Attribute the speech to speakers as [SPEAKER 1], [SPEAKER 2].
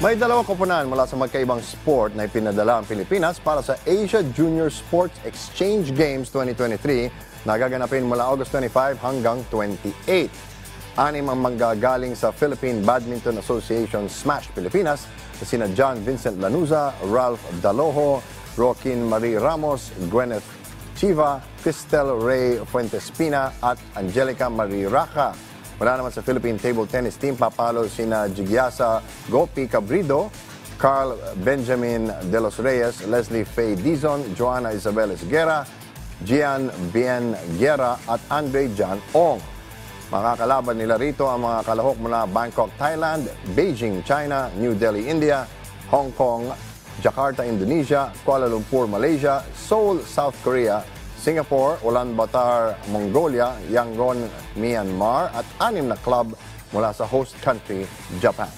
[SPEAKER 1] May dalawang koponan mula sa magkaibang sport na ipinadala ang Pilipinas para sa Asia Junior Sports Exchange Games 2023 na gaganapin mula August 25 hanggang 28. Anim ang manggagaling sa Philippine Badminton Association Smash Pilipinas na sina John Vincent Lanuza, Ralph Daloho, Joaquin Marie Ramos, Gwyneth Chiva, Cristel Ray Fuentespina at Angelica Marie Raca. Wala naman sa Philippine Table Tennis Team, papalo sina Jigyasa Gopi Cabrido, Carl Benjamin De Los Reyes, Leslie Faye Dizon, Joanna Isabel Esguerra, Gian Bien Guerra at Andre Jan Ong. Makakalaban nila rito ang mga kalahok mula Bangkok, Thailand, Beijing, China, New Delhi, India, Hong Kong, Jakarta, Indonesia, Kuala Lumpur, Malaysia, Seoul, South Korea, Singapore, Ulaanbaatar, Mongolia, Yangon, Myanmar at 6 na club mula sa host country, Japan.